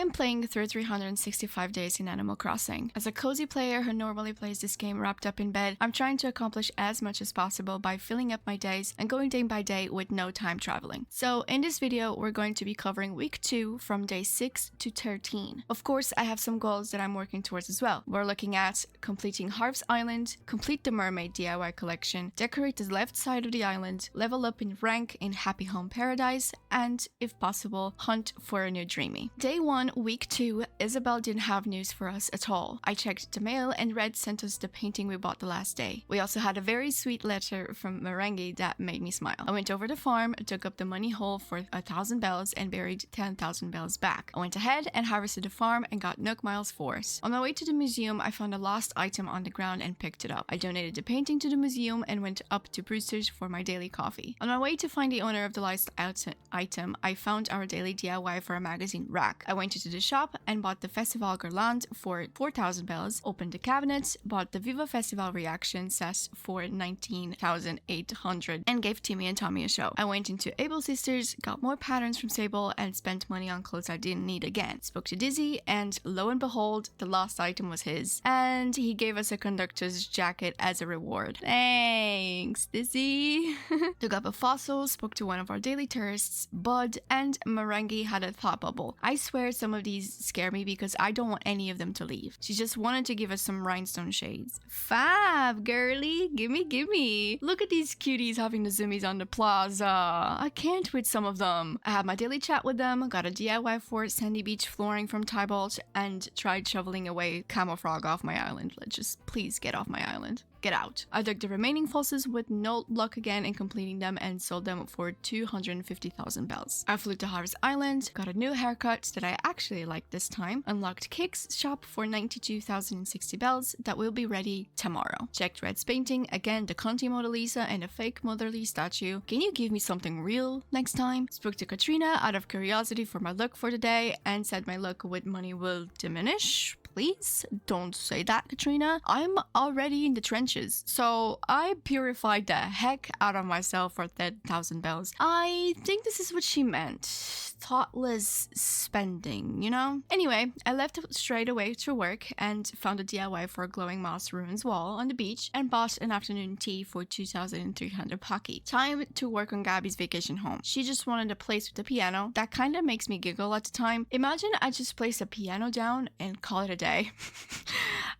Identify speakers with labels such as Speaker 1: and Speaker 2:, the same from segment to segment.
Speaker 1: I'm playing through 365 days in Animal Crossing. As a cozy player who normally plays this game wrapped up in bed, I'm trying to accomplish as much as possible by filling up my days and going day by day with no time traveling. So in this video, we're going to be covering week 2 from day 6 to 13. Of course, I have some goals that I'm working towards as well. We're looking at completing Harv's Island, complete the Mermaid DIY collection, decorate the left side of the island, level up in rank in Happy Home Paradise, and, if possible, hunt for a new Dreamy. Day 1, week 2, Isabel didn't have news for us at all. I checked the mail and Red sent us the painting we bought the last day. We also had a very sweet letter from Merengue that made me smile. I went over the farm, took up the money hole for 1,000 bells and buried 10,000 bells back. I went ahead and harvested the farm and got Nook Miles for it. On my way to the museum, I found a lost item on the ground and picked it up. I donated the painting to the museum and went up to Brewster's for my daily coffee. On my way to find the owner of the lost item, I found our daily DIY for a magazine rack. I went into the shop and bought the Festival Guirlande for 4,000 bells, opened the cabinet, bought the Viva Festival reaction set for 19,800 and gave Timmy and Tommy a show. I went into Able Sisters, got more patterns from Sable and spent money on clothes I didn't need again. Spoke to Dizzy and lo and behold, the lost item was his. And he gave us a conductor's jacket as a reward. Thanks, Dizzy. Took up a fossil, spoke to one of our daily tourists, Bud, and Merengue had a thought bubble. I swear some of these scare me because I don't want any of them to leave. She just wanted to give us some rhinestone shades. Fab, girly, gimme. Look at these cuties having the zoomies on the plaza. I can't with some of them. I had my daily chat with them, got a DIY for Sandy Beach flooring from Tybalt, and tried shoveling away Camo Frog off my island. Let's just please get off my island. Get out. I dug the remaining fossils with no luck again in completing them and sold them for 250,000 bells. I flew to Harv's Island, got a new haircut that I actually liked this time, unlocked Kick's shop for 92,060 bells that will be ready tomorrow. Checked Red's painting, again the Conti Mona Lisa and a fake motherly statue. Can you give me something real next time? Spoke to Katrina out of curiosity for my luck for the day and said my luck with money will diminish. Please don't say that, Katrina. I'm already in the trenches, so I purified the heck out of myself for 10,000 bells. I think this is what she meant. Thoughtless spending, you know? Anyway, I left straight away to work and found a DIY for a glowing moss ruins wall on the beach and bought an afternoon tea for 2,300 pocky. Time to work on Gabby's vacation home. She just wanted a place with a piano. That kind of makes me giggle at the time. Imagine I just placed a piano down and call it a day.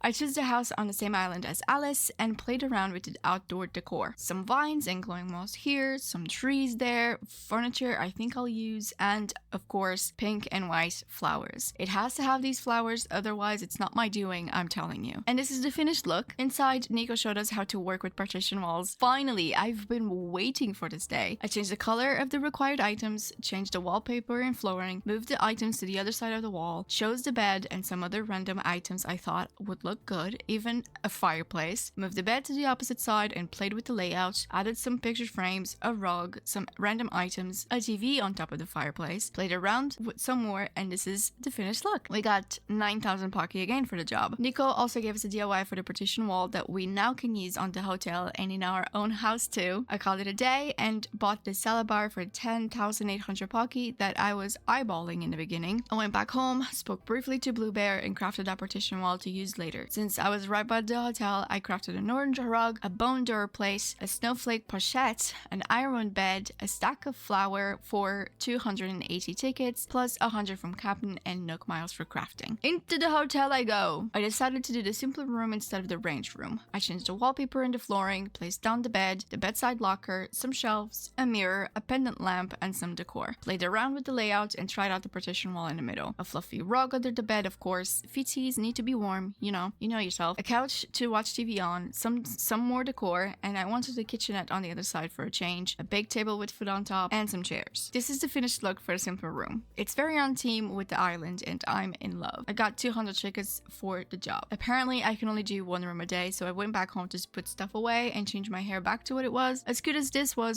Speaker 1: I chose the house on the same island as Alice and played around with the outdoor decor. Some vines and glowing moss here, some trees there, furniture I think I'll use, and of course pink and white flowers. It has to have these flowers, otherwise it's not my doing, I'm telling you. And this is the finished look. Inside, Nico showed us how to work with partition walls. Finally, I've been waiting for this day. I changed the color of the required items, changed the wallpaper and flooring, moved the items to the other side of the wall, chose the bed and some other random items I thought would look good, even a fireplace, moved the bed to the opposite side and played with the layout, added some picture frames, a rug, some random items, a TV on top of the fireplace, played around with some more, and this is the finished look. We got 9,000 pocky again for the job. Nico also gave us a DIY for the partition wall that we now can use on the hotel and in our own house too. I called it a day and bought the salad bar for 10,800 pocky that I was eyeballing in the beginning. I went back home, spoke briefly to Blue Bear and crafted that partition wall to use later. Since I was right by the hotel, I crafted an orange rug, a bone door place, a snowflake pochette, an iron bed, a stack of flour for 280 tickets, plus 100 from Captain and Nook Miles for crafting. Into the hotel I go! I decided to do the simpler room instead of the range room. I changed the wallpaper and the flooring, placed down the bed, the bedside locker, some shelves, a mirror, a pendant lamp, and some decor. Played around with the layout and tried out the partition wall in the middle. A fluffy rug under the bed, of course. Feeties need to be warm, you know yourself. A couch to watch TV on, some more decor, and I wanted the kitchenette on the other side for a change, a big table with food on top, and some chairs. This is the finished look for a simpler room. It's very on theme with the island and I'm in love. I got 200 tickets for the job. Apparently I can only do one room a day, so I went back home to put stuff away and change my hair back to what it was. As cute as this one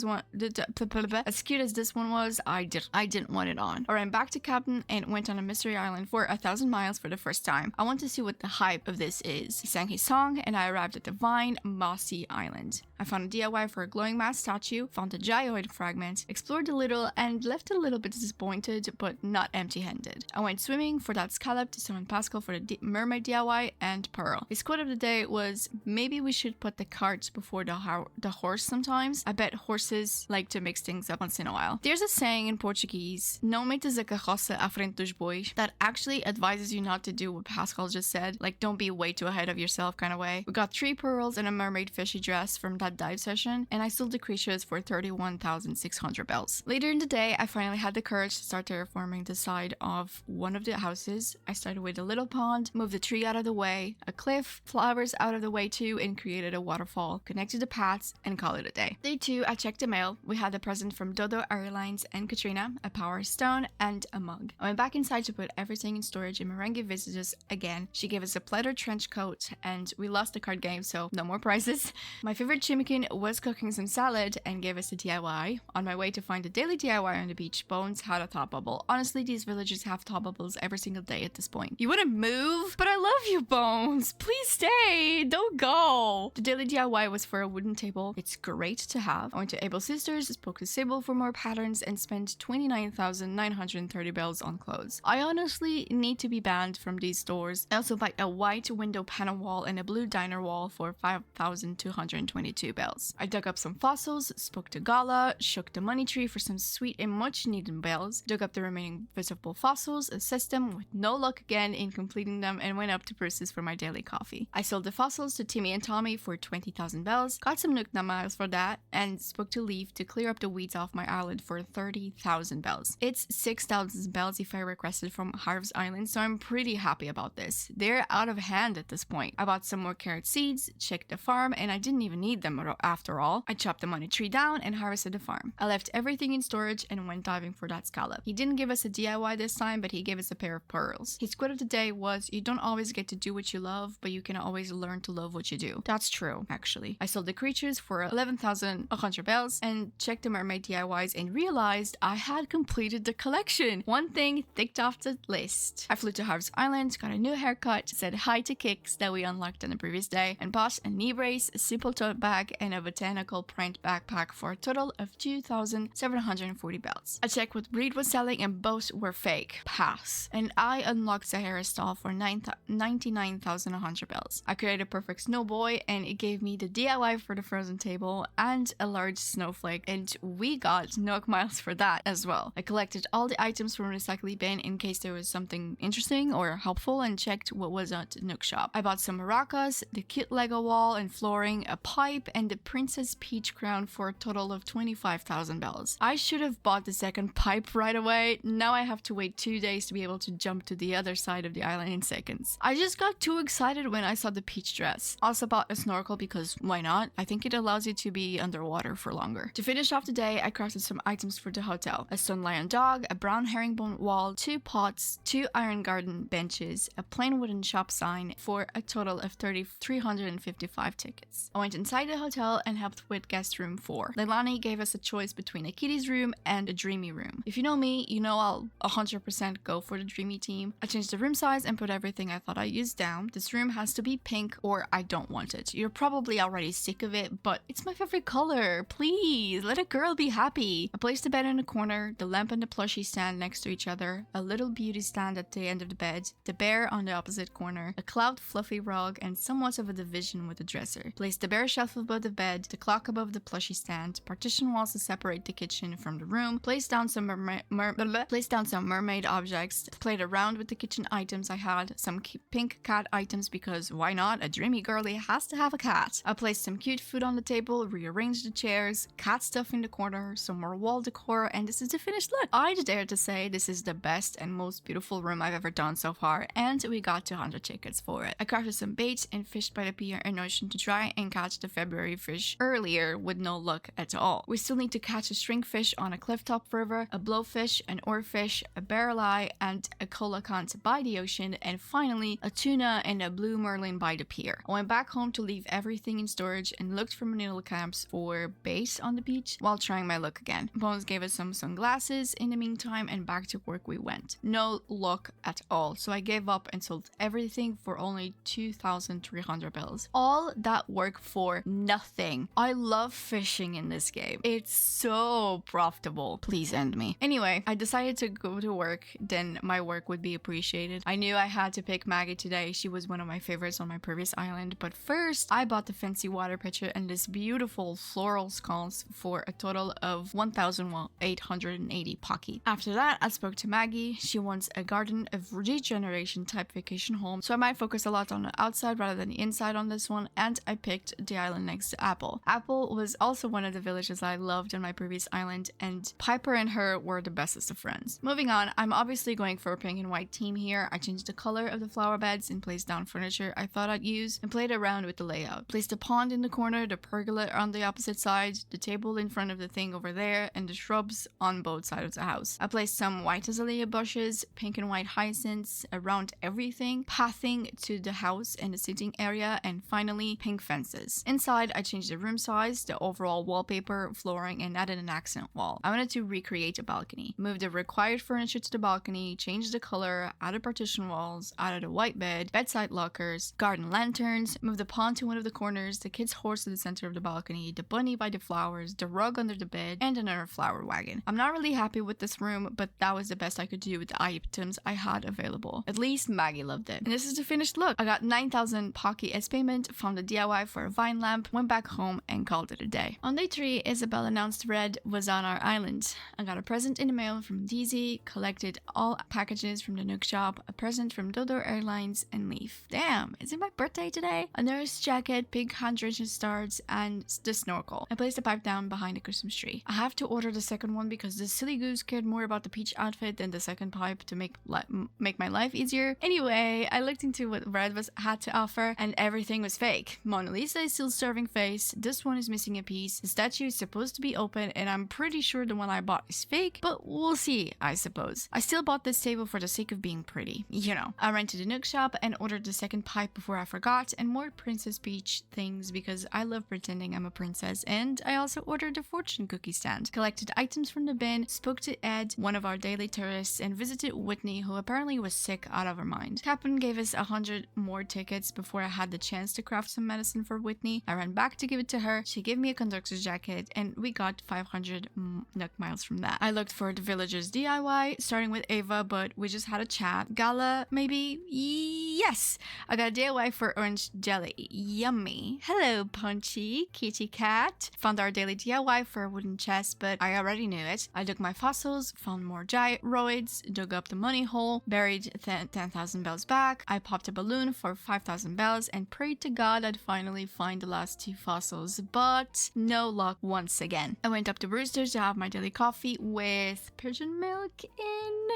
Speaker 1: was, I didn't want it on. Alright, I'm back to Captain and went on a mystery island for 1,000 miles for the first time. I want to see what the hype of this is. He sang his song, and I arrived at the Vine Mossy Island. I found a DIY for a glowing mask statue, found a gyroid fragment, explored a little, and left a little bit disappointed, but not empty-handed. I went swimming for that scallop to summon Pascal for the mermaid DIY, and Pearl. His quote of the day was, maybe we should put the cart before the horse sometimes. I bet horses like to mix things up once in a while. There's a saying in Portuguese, não metas a carroça à frente dos bois, that actually advises you not to do what Pascal just said, like don't be way too ahead of yourself kind of way. We got 3 pearls and a mermaid fishy dress from that dive session, and I sold the creatures for 31,600 bells. Later in the day, I finally had the courage to start terraforming the side of one of the houses. I started with a little pond, moved the tree out of the way, a cliff, flowers out of the way too, and created a waterfall, connected the paths, and called it a day. Day 2, I checked the mail. We had a present from Dodo Airlines and Katrina, a power stone, and a mug. I went back inside to put everything in storage, and Merengue visited us again. She gave us a pleather trench coat, and we lost the card game, so no more prizes. My favorite chimikin was cooking some salad and gave us a DIY. On my way to find a daily DIY on the beach, Bones had a thought bubble. Honestly, these villagers have thought bubbles every single day at this point. You wouldn't move? But I love you, Bones! Please stay! Don't go! The daily DIY was for a wooden table. It's great to have. I went to Able Sisters, spoke to Sybil for more patterns, and spent 29,930 bells on clothes. I honestly need to be banned from these stores. I also bought a white window panel wall and a blue diner wall for 5,222 bells. I dug up some fossils, spoke to Gala, shook the money tree for some sweet and much needed bells, dug up the remaining visible fossils, assessed them with no luck again in completing them, and went up to Bruce's for my daily coffee. I sold the fossils to Timmy and Tommy for 20,000 bells, got some Nook miles for that, and spoke to Leaf to clear up the weeds off my island for 30,000 bells. It's 6,000 bells if I requested from Harv's Island, so I'm pretty happy about this. They're out of hand at this point. I bought some more carrot seeds, checked the farm, and I didn't even need them after all. I chopped the money tree down and harvested the farm. I left everything in storage and went diving for that scallop. He didn't give us a DIY this time, but he gave us a pair of pearls. His quote of the day was, you don't always get to do what you love, but you can always learn to love what you do. That's true, actually. I sold the creatures for 11,100 bells and checked the mermaid DIYs and realized I had completed the collection. One thing ticked off the list. I flew to Harv's Island, got a new haircut, said hi to Kix that we unlocked on the previous day, and bought a knee brace, a simple tote bag, and a botanical print backpack for a total of 2,740 bells. I checked what breed was selling and both were fake. Pass. And I unlocked Sahara stall for 99,100 bells. I created a perfect snow boy and it gave me the DIY for the frozen table and a large snowflake, and we got Nook miles for that as well. I collected all the items from recycling bin in case there was something interesting or helpful and checked what was at the Nook shop. I bought some maracas, the cute Lego wall and flooring, a pipe, and the Princess Peach crown for a total of 25,000 bells. I should have bought the second pipe right away. Now I have to wait 2 days to be able to jump to the other side of the island in seconds. I just got too excited when I saw the peach dress. Also bought a snorkel because why not? I think it allows you to be underwater for longer. To finish off the day, I crafted some items for the hotel. A stone lion dog, a brown herringbone wall, 2 pots, 2 iron garden benches, a plain wooden shop sign for a total of 355 tickets. I went inside the hotel and helped with guest room 4. Leilani gave us a choice between a kiddie's room and a dreamy room. If you know me, you know I'll 100% go for the dreamy team. I changed the room size and put everything I thought I used down. This room has to be pink or I don't want it. You're probably already sick of it, but it's my favorite color. Please, let a girl be happy. I placed the bed in a corner, the lamp and the plushie stand next to each other, a little beauty stand at the end of the bed, the bear on the opposite corner, a cloud fluffy rug, and somewhat of a division with a dresser. Placed the bear shelf above the bed, the clock above the plushie stand, partition walls to separate the kitchen from the room, placed down some mermaid objects, played around with the kitchen items I had, some pink cat items because why not? A dreamy girly has to have a cat. I placed some cute food on the table, rearranged the chairs, cat stuff in the corner, some more wall decor, and this is the finished look. I dare to say this is the best and most beautiful room I've ever done so far, and we got 200 tickets for it. I crafted some baits and fished by the pier and ocean to try and catch the February fish earlier with no luck at all. We still need to catch a stringfish on a clifftop river, a blowfish, an oarfish, a barrel eye, and a colacant by the ocean, and finally a tuna and a blue marlin by the pier. I went back home to leave everything in storage and looked for manila camps for bait on the beach while trying my luck again. Bones gave us some sunglasses in the meantime and back to work we went. No luck at all, so I gave up and sold everything for for only 2,300 bells. All that work for nothing. I love fishing in this game. It's so profitable. Please end me. Anyway, I decided to go to work, then my work would be appreciated. I knew I had to pick Maggie today. She was one of my favorites on my previous island, but first I bought the fancy water pitcher and this beautiful floral sconce for a total of 1,880 pocky. After that, I spoke to Maggie. She wants a garden of regeneration type vacation home, so I might focus a lot on the outside rather than the inside on this one, and I picked the island next to Apple. Apple was also one of the villages I loved on my previous island, and Piper and her were the bestest of friends. Moving on, I'm obviously going for a pink and white theme here. I changed the color of the flower beds and placed down furniture I thought I'd use and played around with the layout. Placed a pond in the corner, the pergola on the opposite side, the table in front of the thing over there, and the shrubs on both sides of the house. I placed some white azalea bushes, pink and white hyacinths around everything, pathing to the house and the sitting area, and finally pink fences. Inside, I changed the room size, the overall wallpaper, flooring, and added an accent wall. I wanted to recreate a balcony. Moved the required furniture to the balcony, changed the color, added partition walls, added a white bed, bedside lockers, garden lanterns, moved the pond to one of the corners, the kid's horse to the center of the balcony, the bunny by the flowers, the rug under the bed, and another flower wagon. I'm not really happy with this room, but that was the best I could do with the items I had available. At least Maggie loved it. And this is the finished look. I got 9,000 pocky as payment, found a DIY for a vine lamp, went back home and called it a day. On day 3, Isabel announced Red was on our island. I got a present in the mail from DZ, collected all packages from the Nook shop, a present from Dodo Airlines, and Leaf. Damn, is it my birthday today? A nurse jacket, pink hydration stars, and the snorkel. I placed the pipe down behind the Christmas tree. I have to order the second one because the silly goose cared more about the peach outfit than the second pipe to make my life easier. Anyway, I looked into what Red had to offer and everything was fake. Mona Lisa is still serving face, this one is missing a piece, the statue is supposed to be open, and I'm pretty sure the one I bought is fake, but we'll see, I suppose. I still bought this table for the sake of being pretty. You know. I ran to the Nook shop and ordered the second pipe before I forgot, and more Princess Peach things because I love pretending I'm a princess, and I also ordered a fortune cookie stand. Collected items from the bin, spoke to Ed, one of our daily tourists, and visited Whitney, who apparently was sick out of her mind. Captain gave us 100 more tickets before I had the chance to craft some medicine for Whitney. I ran back to give it to her. She gave me a conductor's jacket, and we got 500 Nook miles from that. I looked for the villagers DIY, starting with Ava, but we just had a chat. Gala, maybe? Yes! I got a DIY for orange jelly. Yummy. Hello, Punchy, kitty cat. Found our daily DIY for a wooden chest, but I already knew it. I dug my fossils, found more gyroids, dug up the money hole, buried 10,000 bells back. I popped a balloon for 5,000 bells and prayed to God I'd finally find the last 2 fossils, but no luck once again. I went up to Brewster's to have my daily coffee with pigeon milk in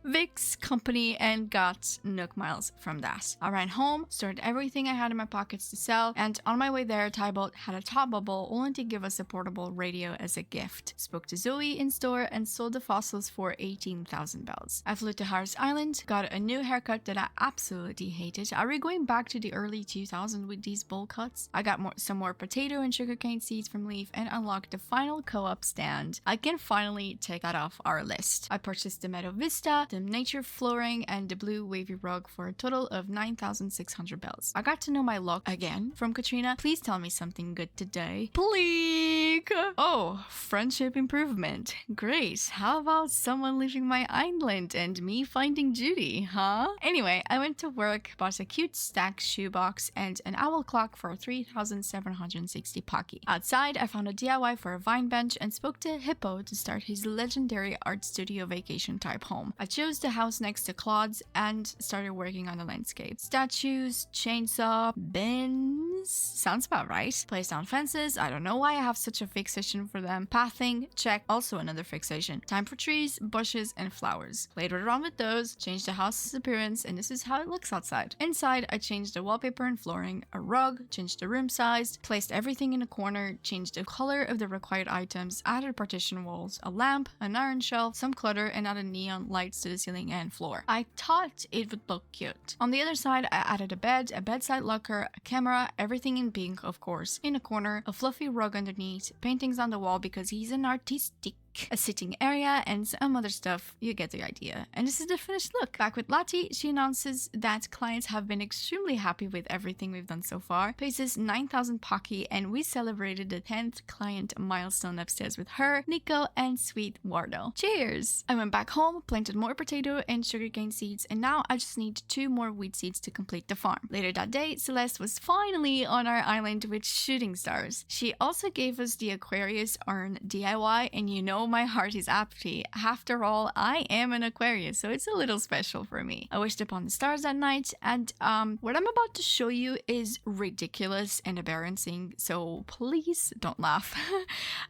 Speaker 1: Vic's company and got Nook miles from that. I ran home, stored everything I had in my pockets to sell, and on my way there, Tybalt had a top bubble only to give us a portable radio as a gift. Spoke to Zoe in store and sold the fossils for 18,000 bells. I flew to Harris Island, got a new haircut that I absolutely hated. Are we going back to the early 2000s with these bowl cuts? I got some more potato and sugarcane seeds from Leaf and unlocked the final co-op stand. I can finally take that off our list. I purchased the Meadow Vista, the nature flooring, and the blue wavy rug for a total of 9,600 bells. I got to know my luck again from Katrina. Please tell me something good today. Please! Oh, friendship improvement. Great. How about someone leaving my island and me finding Judy, huh? Anyway, I went to work, bought a cute stack shoebox and an owl clock for 3,760 pocky. Outside, I found a DIY for a vine bench and spoke to Hippo to start his legendary art studio vacation type home. I chose the house next to Claude's and started working on the landscape. Statues, chainsaw, bins, sounds about right. Placed down fences, I don't know why I have such a fixation for them. Pathing, check, also another fixation. Time for trees, bushes, and flowers. Played around with those, changed the house's appearance, and this is how it looks outside. Inside, I changed the wallpaper and flooring, a rug, changed the room size, placed everything in a corner, changed the color of the required items, added partition walls, a lamp, an iron shelf, some clutter, and added neon lights to the ceiling and floor. I thought it would look cute. On the other side, I added a bed, a bedside locker, a camera, everything in pink, of course. In a corner, a fluffy rug underneath, paintings on the wall because he's an artistic sink, a sitting area, and some other stuff. You get the idea. And this is the finished look. Back with Lati, she announces that clients have been extremely happy with everything we've done so far, places 9,000 Pocky, and we celebrated the 10th client milestone upstairs with her, Nico, and sweet Wardo. Cheers! I went back home, planted more potato and sugarcane seeds, and now I just need 2 more wheat seeds to complete the farm. Later that day, Celeste was finally on our island with shooting stars. She also gave us the Aquarius urn DIY, and you know my heart is happy. After all, I am an Aquarius, so it's a little special for me. I wished upon the stars that night, and what I'm about to show you is ridiculous and embarrassing, so please don't laugh.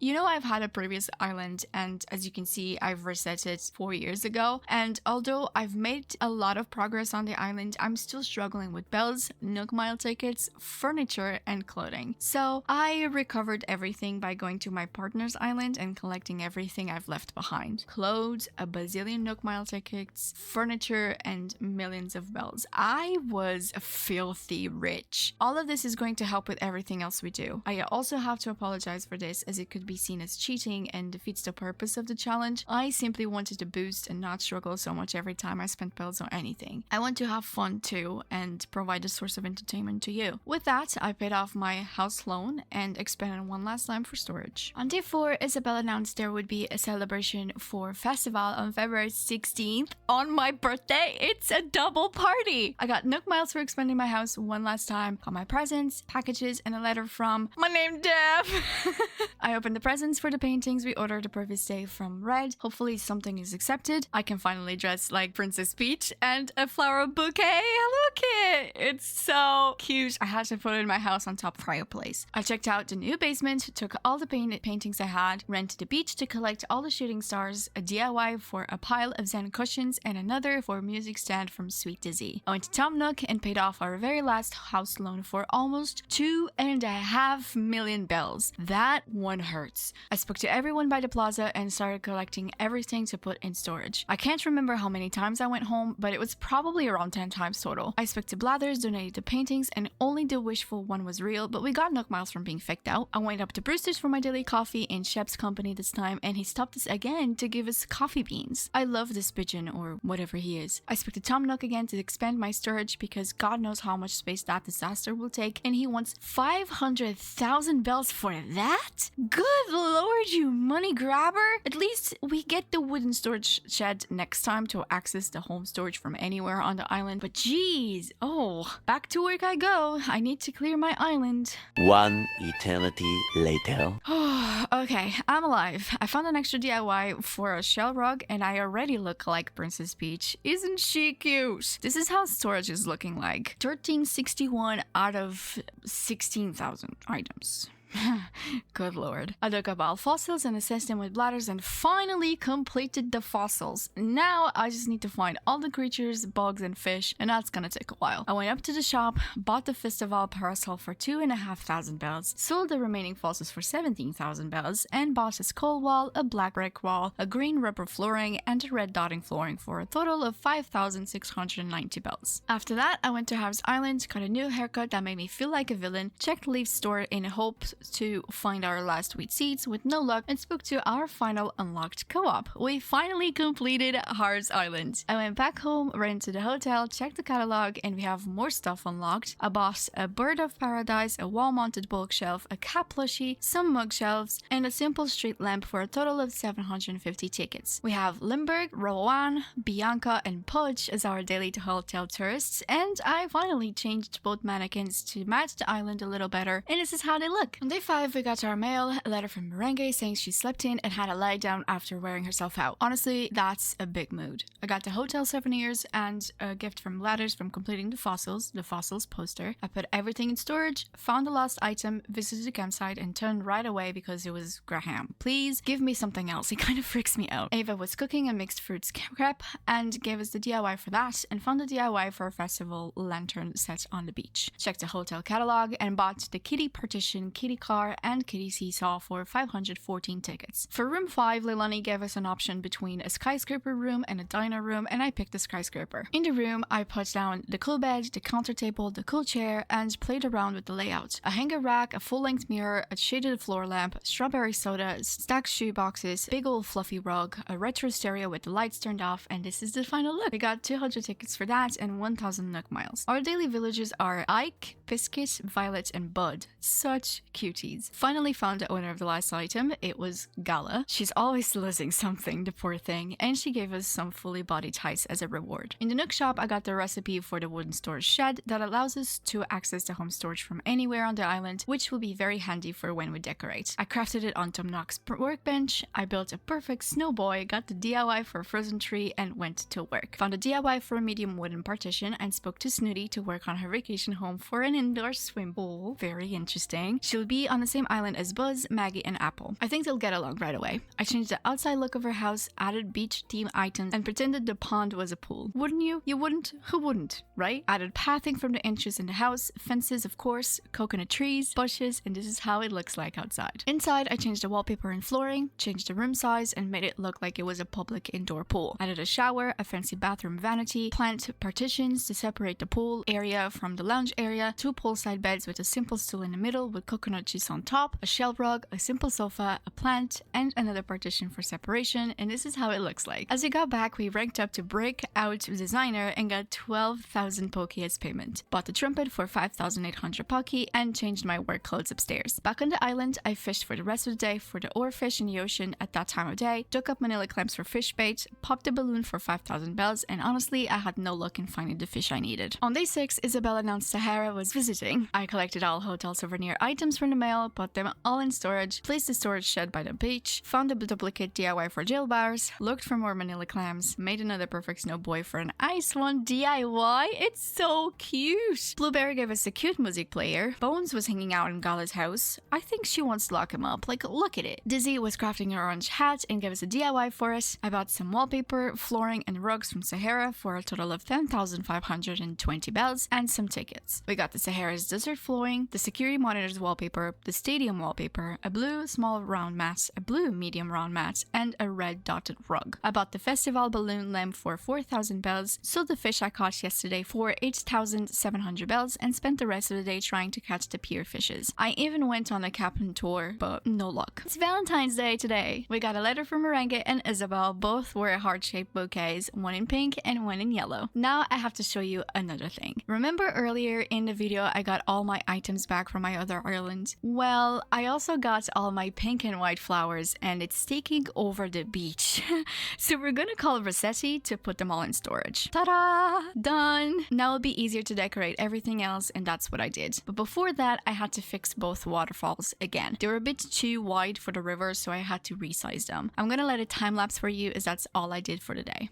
Speaker 1: You know, I've had a previous island, and as you can see, I've reset it 4 years ago, and although I've made a lot of progress on the island, I'm still struggling with bells, Nook Mile tickets, furniture, and clothing. So I recovered everything by going to my partner's island and collecting everything I've left behind. Clothes, a bazillion Nook Mile tickets, furniture, and millions of bells. I was filthy rich. All of this is going to help with everything else we do. I also have to apologize for this, as it could be seen as cheating and defeats the purpose of the challenge. I simply wanted to boost and not struggle so much every time I spent bells on anything. I want to have fun too and provide a source of entertainment to you. With that, I paid off my house loan and expanded one last time for storage. On day 4, Isabel announced there would be a celebration for festival on February 16th on my birthday. It's a double party! I got Nook Miles for expanding my house one last time, got my presents, packages, and a letter from my name Dev. I opened the presents for the paintings we ordered the previous day from Red. Hopefully something is accepted. I can finally dress like Princess Peach, and a flower bouquet. Look it! It's so cute. I had to put it in my house on top fireplace. I checked out the new basement, took all the paintings I had, ran to the beach to collect all the shooting stars, a DIY for a pile of Zen cushions, and another for a music stand from Sweet Dizzy. I went to Tom Nook and paid off our very last house loan for almost 2.5 million bells. That one hurts. I spoke to everyone by the plaza and started collecting everything to put in storage. I can't remember how many times I went home, but it was probably around 10 times total. I spoke to Blathers, donated the paintings, and only the wishful one was real, but we got Nook Miles from being faked out. I went up to Brewster's for my daily coffee in Shep's company this time, and he stopped us again to give us coffee beans. I love this pigeon, or whatever he is. I spoke to Tom Nook again to expand my storage because God knows how much space that disaster will take, and he wants 500,000 bells for that? Good lord, you money grabber! At least we get the wooden storage shed next time to access the home storage from anywhere on the island, but geez, oh, back to work I go. I need to clear my island.
Speaker 2: One eternity later.
Speaker 1: Okay, I'm alive. I found an extra DIY for a shell rug, and I already look like Princess Peach. Isn't she cute? This is how storage is looking like. 1361 out of 16,000 items. Good lord. I dug up all fossils and assessed them with bladders and finally completed the fossils. Now I just need to find all the creatures, bugs, and fish, and that's gonna take a while. I went up to the shop, bought the festival parasol for 2,500 bells, sold the remaining fossils for 17,000 bells, and bought a skull wall, a black brick wall, a green rubber flooring, and a red dotting flooring for a total of 5,690 bells. After that, I went to Harv's Island, got a new haircut that made me feel like a villain, checked Leaf's store in hopes to find our last wheat seeds with no luck, and spoke to our final unlocked co-op. We finally completed Harv's Island. I went back home, ran to the hotel, checked the catalog, and we have more stuff unlocked. I bought a bird of paradise, a wall-mounted bulk shelf, a cat plushie, some mug shelves, and a simple street lamp for a total of 750 tickets. We have Limburg, Rowan, Bianca, and Pudge as our daily hotel tourists, and I finally changed both mannequins to match the island a little better, and this is how they look. On day 5, we got our mail, a letter from Merengue saying she slept in and had a lie down after wearing herself out. Honestly, that's a big mood. I got the hotel souvenirs and a gift from Ladders from completing the fossils poster. I put everything in storage, found the last item, visited the campsite, and turned right away because it was Graham. Please give me something else, he kind of freaks me out. Ava was cooking a mixed fruits crepe and gave us the DIY for that, and found the DIY for a festival lantern set on the beach. Checked the hotel catalog and bought the kitty partition, kitty car and kiddie seesaw for 514 tickets. For room 5, Leilani gave us an option between a skyscraper room and a diner room, and I picked the skyscraper. In the room, I put down the cool bed, the counter table, the cool chair, and played around with the layout. A hanger rack, a full-length mirror, a shaded floor lamp, strawberry soda, stacked shoe boxes, big old fluffy rug, a retro stereo with the lights turned off, and this is the final look. We got 200 tickets for that and 1000 Nook miles. Our daily villagers are Ike, Biscuit, Violet, and Bud. Such cuties. Finally found the owner of the last item. It was Gala. She's always losing something, the poor thing, and she gave us some fully bodied ties as a reward. In the Nook shop, I got the recipe for the wooden storage shed that allows us to access the home storage from anywhere on the island, which will be very handy for when we decorate. I crafted it on Tom Nook's workbench. I built a perfect snow boy, got the DIY for a frozen tree, and went to work. Found a DIY for a medium wooden partition and spoke to Snooty to work on her vacation home for an indoor swim pool. Very interesting. She'll be on the same island as Buzz, Maggie, and Apple. I think they'll get along right away. I changed the outside look of her house, added beach theme items, and pretended the pond was a pool. Wouldn't you? You wouldn't? Who wouldn't, right? Added pathing from the entrance in the house, fences of course, coconut trees, bushes, and this is how it looks like outside. Inside, I changed the wallpaper and flooring, changed the room size, and made it look like it was a public indoor pool. Added a shower, a fancy bathroom vanity, plant partitions to separate the pool area from the lounge area, 2 poolside beds with a simple stool in the middle with coconut juice on top, a shell rug, a simple sofa, a plant, and another partition for separation, and this is how it looks like. As we got back, we ranked up to breakout designer and got 12,000 Poki as payment. Bought the trumpet for 5,800 Poki and changed my work clothes upstairs. Back on the island, I fished for the rest of the day for the oarfish in the ocean at that time of day, took up manila clams for fish bait, popped a balloon for 5,000 bells, and honestly, I had no luck in finding the fish I needed. On day 6, Isabel announced Sahara was visiting. I collected all hotel souvenir items from the mail, put them all in storage, placed the storage shed by the beach, found a duplicate DIY for jail bars, looked for more manila clams, made another perfect snow boy for an ice one DIY. It's so cute! Blueberry gave us a cute music player. Bones was hanging out in Gala's house. I think she wants to lock him up. Like, look at it. Dizzy was crafting her orange hat and gave us a DIY for us. I bought some wallpaper, flooring, and rugs from Sahara for a total of 10,520 bells and some tickets. We got the Sahara's desert flooring, the security monitor's wallpaper, the stadium wallpaper, a blue small round mat, a blue medium round mat, and a red dotted rug. I bought the festival balloon lamp for 4,000 bells, sold the fish I caught yesterday for 8,700 bells, and spent the rest of the day trying to catch the pier fishes. I even went on a cabin tour, but no luck. It's Valentine's Day today. We got a letter from Merengue and Isabel. Both were heart-shaped bouquets, one in pink and one in yellow. Now I have to show you another thing. Remember earlier in the video I got all my items back from my other island? Well, I also got all my pink and white flowers and it's taking over the beach. So we're gonna call Rossetti to put them all in storage. Ta-da! Done! Now it'll be easier to decorate everything else, and that's what I did. But before that, I had to fix both waterfalls again. They were a bit too wide for the river, so I had to resize them. I'm gonna let it time lapse for you as that's all I did for the day.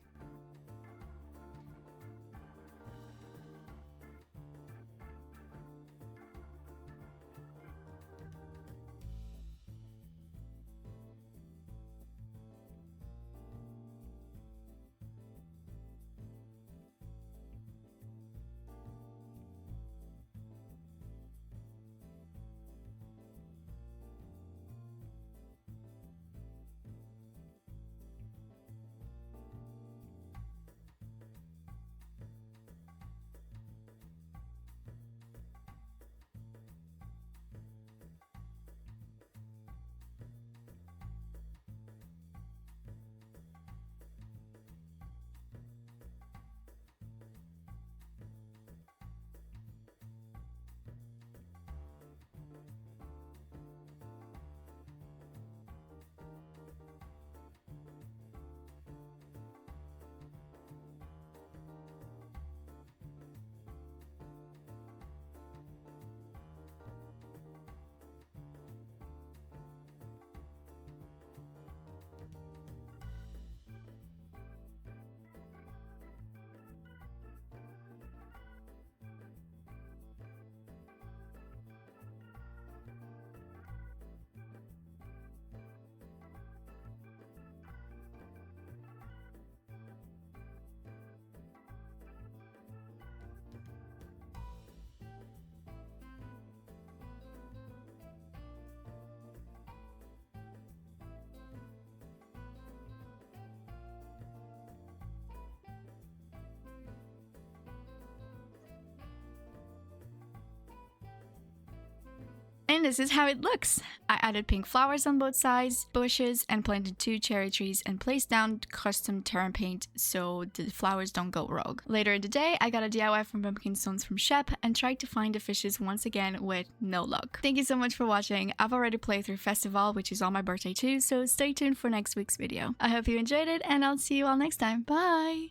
Speaker 1: And this is how it looks. I added pink flowers on both sides, bushes, and planted 2 cherry trees and placed down custom terrain paint so the flowers don't go rogue. Later in the day, I got a DIY from pumpkin stones from Shep and tried to find the fishes once again with no luck. Thank you so much for watching. I've already played through Festival, which is on my birthday too, so stay tuned for next week's video. I hope you enjoyed it and I'll see you all next time. Bye!